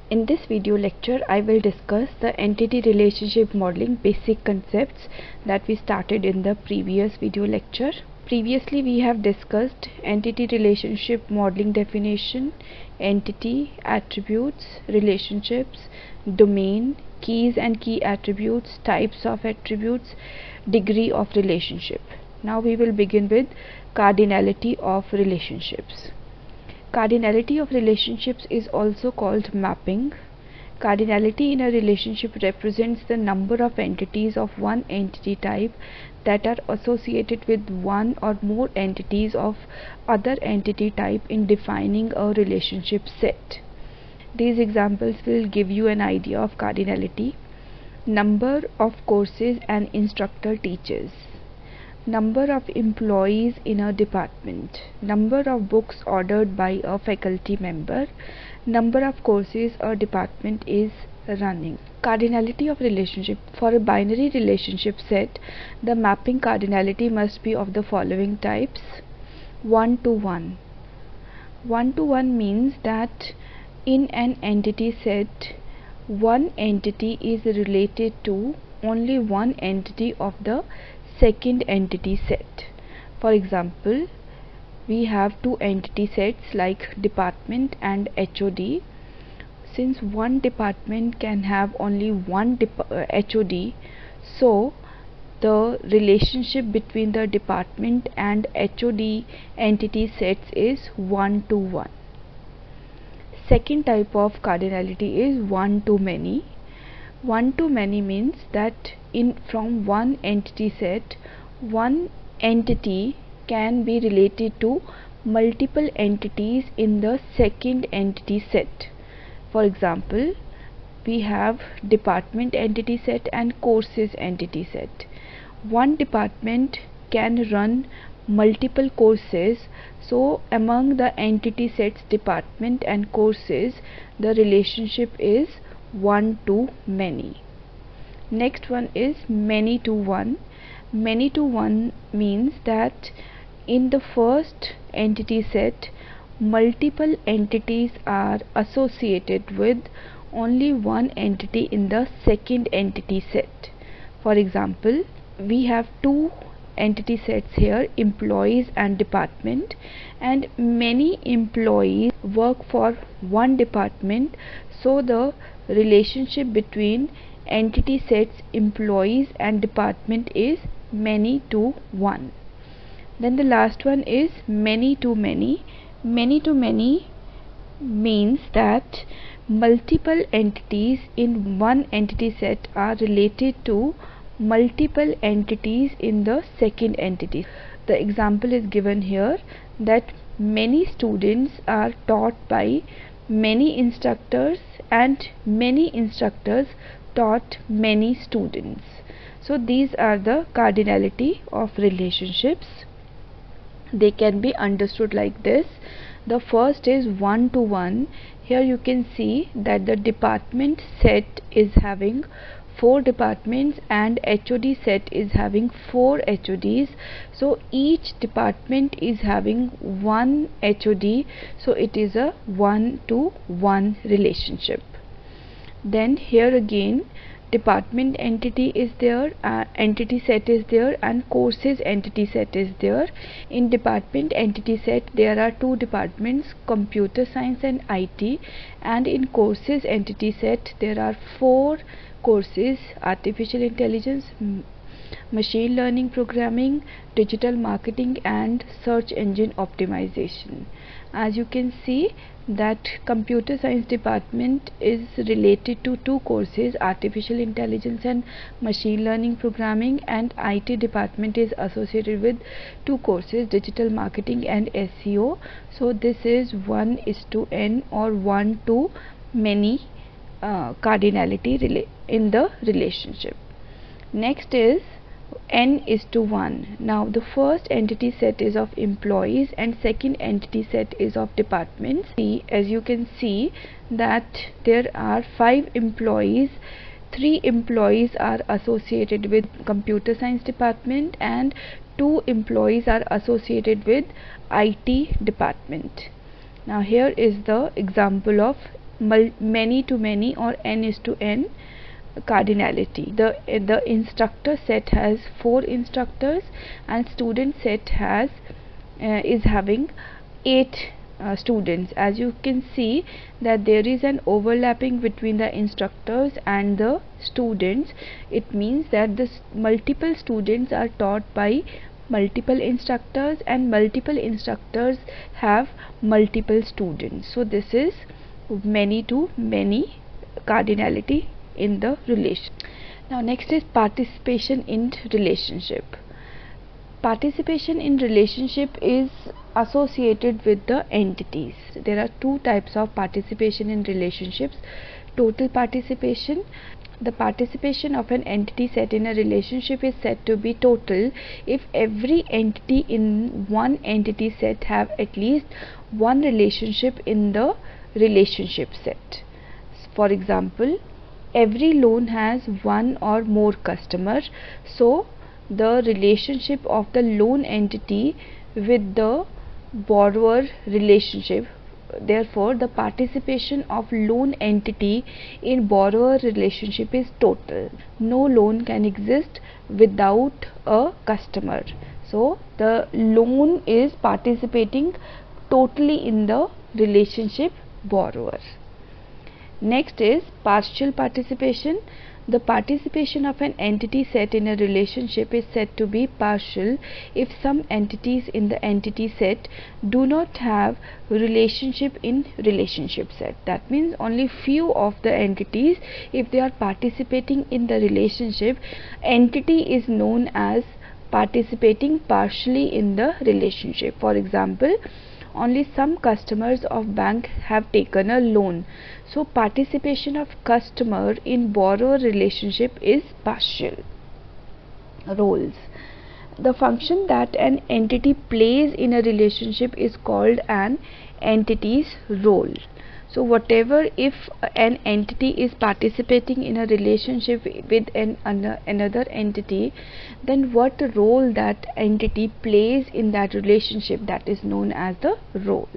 In this video lecture, I will discuss the entity relationship modeling basic concepts that we started in the previous video lecture. Previously, we have discussed entity relationship modeling definition, entity, attributes, relationships, domain, keys and key attributes, types of attributes, degree of relationship. Now we will begin with cardinality of relationships. Cardinality of relationships is also called mapping. Cardinality in a relationship represents the number of entities of one entity type that are associated with one or more entities of other entity type in defining a relationship set. These examples will give you an idea of cardinality. Number of courses an instructor teaches, number of employees in a department, number of books ordered by a faculty member, number of courses a department is running. Cardinality of relationship. For a binary relationship set, the mapping cardinality must be of the following types. 1 to 1. 1 to 1 means that in an entity set, one entity is related to only one entity of the second entity set. For example, we have two entity sets like department and HOD. Since one department can have only one HOD, so the relationship between the department and HOD entity sets is 1 to 1. Second type of cardinality is 1 to many. 1 to many means that from one entity set, one entity can be related to multiple entities in the second entity set. For example, we have department entity set and courses entity set. One department can run multiple courses, so among the entity sets department and courses, the relationship is 1 to many. Next one is many to one. Many to one means that in the first entity set, multiple entities are associated with only one entity in the second entity set. For example, we have two entity sets here, employees and department, and many employees work for one department, so the relationship between entity sets employees and department is many to one. Then the last one is many to many. Many to many means that multiple entities in one entity set are related to multiple entities in the second entity. The example is given here that many students are taught by many instructors and many instructors taught many students. So these are the cardinality of relationships. They can be understood like this. The first is 1 to 1. Here you can see that the department set is having 4 departments and HOD set is having 4 HODs. So each department is having one HOD, so it is a 1 to 1 relationship. Then here again, department entity is there, entity set is there, and courses entity set is there. In department entity set, there are two departments, computer science and IT, and in courses entity set, there are 4 courses: artificial intelligence, machine learning programming, digital marketing, and search engine optimization. As you can see that computer science department is related to 2 courses, artificial intelligence and machine learning programming, and IT department is associated with 2 courses, digital marketing and SEO. So this is 1:n or 1 to many cardinality in the relationship. Next is n:1. Now the first entity set is of employees and second entity set is of departments. As you can see that there are 5 employees, 3 employees are associated with computer science department and 2 employees are associated with IT department. Now here is the example of many to many or n is to n cardinality. The instructor set has 4 instructors and student set has is having 8 students. As you can see that there is an overlapping between the instructors and the students. It means that the multiple students are taught by multiple instructors and multiple instructors have multiple students. So this is many to many cardinality in the relation. Now next is participation in relationship. Participation in relationship is associated with the entities. There are 2 types of participation in relationships. Total participation. The participation of an entity set in a relationship is said to be total if every entity in one entity set have at least one relationship in the relationship set. For example, every loan has one or more customers, so the relationship of the loan entity with the borrower relationship, therefore the participation of loan entity in borrower relationship is total. No loan can exist without a customer, so the loan is participating totally in the relationship borrower. Next is partial participation. The participation of an entity set in a relationship is said to be partial if some entities in the entity set do not have relationship in relationship set. That means only few of the entities, if they are participating in the relationship, entity is known as participating partially in the relationship. For example, only some customers of bank have taken a loan, so participation of customer in borrower relationship is partial. Roles. The function that an entity plays in a relationship is called an entity's role. So whatever, if an entity is participating in a relationship with another entity, then what role that entity plays in that relationship, that is known as the role.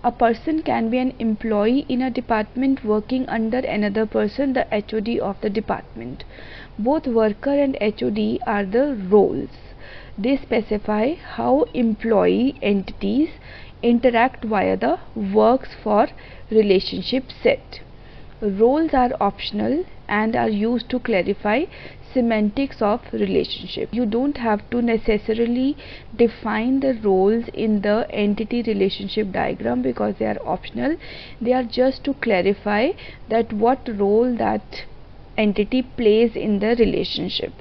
A person can be an employee in a department working under another person, the HOD of the department. Both worker and HOD are the roles. They specify how employee entities interact via the works for relationship set. Roles are optional and are used to clarify semantics of relationship. You don't have to necessarily define the roles in the entity relationship diagram because they are optional. They are just to clarify that what role that entity plays in the relationship.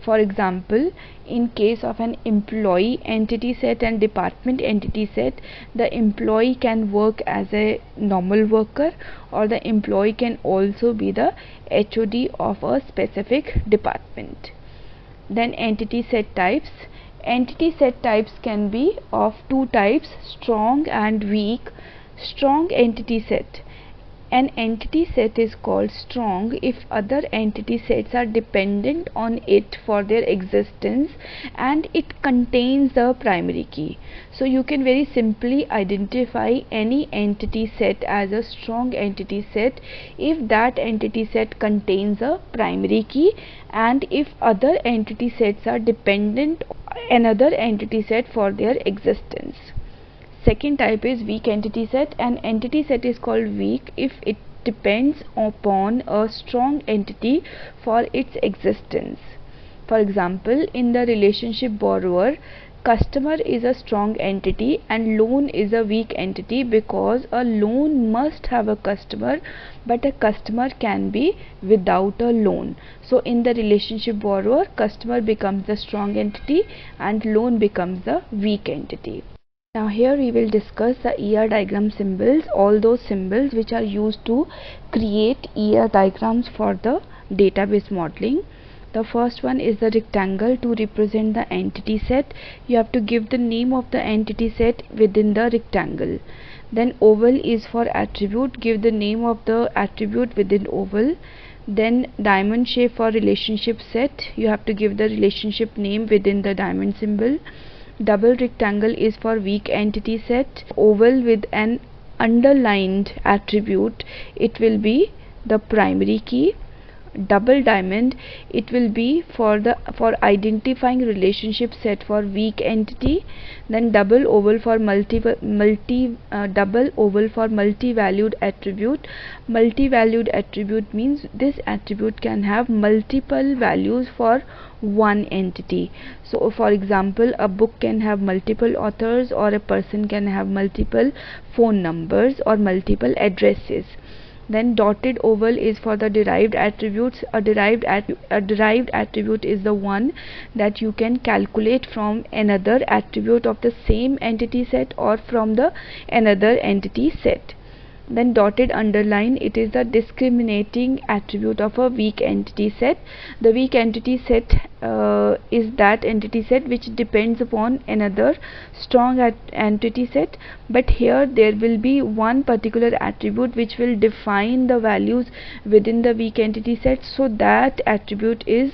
For example, in case of an employee entity set and department entity set, the employee can work as a normal worker, or the employee can also be the HOD of a specific department. Then entity set types. Entity set types can be of 2 types, strong and weak. Strong entity set. An entity set is called strong if other entity sets are dependent on it for their existence and it contains the primary key. So you can very simply identify any entity set as a strong entity set if that entity set contains a primary key and if other entity sets are dependent on another entity set for their existence. Second type is weak entity set. An entity set is called weak if it depends upon a strong entity for its existence. For example, in the relationship borrower, customer is a strong entity and loan is a weak entity because a loan must have a customer, but a customer can be without a loan. So in the relationship borrower, customer becomes the strong entity and loan becomes the weak entity. Now here we will discuss the ER diagram symbols, all those symbols which are used to create ER diagrams for the database modeling. The first one is the rectangle to represent the entity set. You have to give the name of the entity set within the rectangle. Then oval is for attribute, give the name of the attribute within oval. Then diamond shape for relationship set, you have to give the relationship name within the diamond symbol. Double rectangle is for weak entity set. Oval with an underlined attribute, it will be the primary key. Double diamond, it will be for identifying relationship set for weak entity. Then double oval for double oval for multi-valued attribute. Multi-valued attribute means this attribute can have multiple values for one entity. So for example, a book can have multiple authors, or a person can have multiple phone numbers or multiple addresses. Then dotted oval is for the derived attributes. A derived attribute is the one that you can calculate from another attribute of the same entity set or from the another entity set. Then dotted underline, it is the discriminating attribute of a weak entity set. The weak entity set is that entity set which depends upon another strong entity set, but here there will be one particular attribute which will define the values within the weak entity set. So that attribute is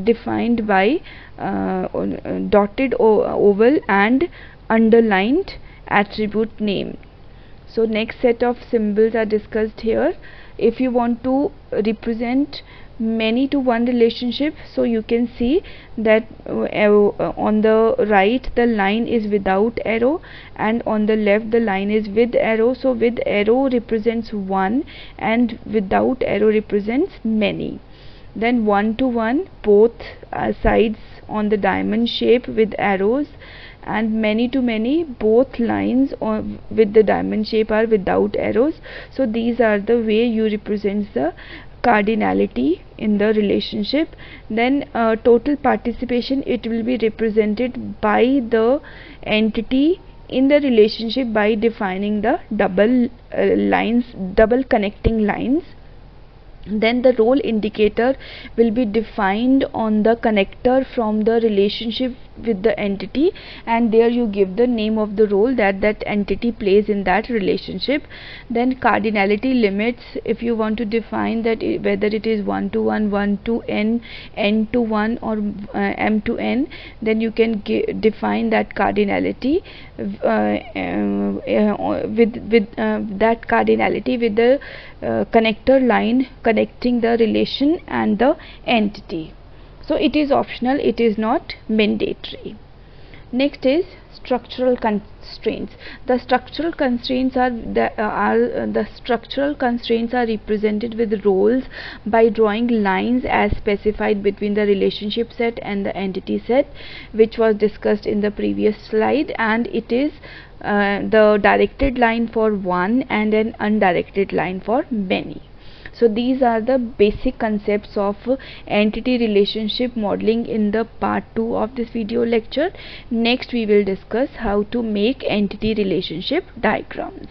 defined by dotted oval and underlined attribute name. So next set of symbols are discussed here. If you want to represent many to one relationship, so you can see that on the right the line is without arrow, and on the left the line is with arrow. So with arrow represents one and without arrow represents many. Then one to one, both sides on the diamond shape with arrows, and many to many, both lines with the diamond shape are without arrows. So these are the way you represent the cardinality in the relationship. Then total participation, it will be represented by the entity in the relationship by defining the double connecting lines. Then the role indicator will be defined on the connector from the relationship with the entity, and there you give the name of the role that entity plays in that relationship. Then cardinality limits, if you want to define that whether it is 1 to 1, 1 to n, n to 1 or m to n, then you can define that cardinality with that cardinality with the connector line connecting the relation and the entity. So it is optional, it is not mandatory. Next is structural constraints. The structural constraints are represented with roles by drawing lines as specified between the relationship set and the entity set, which was discussed in the previous slide, and it is the directed line for one and an undirected line for many. So these are the basic concepts of entity relationship modeling in the part 2 of this video lecture. Next we will discuss how to make entity relationship diagrams.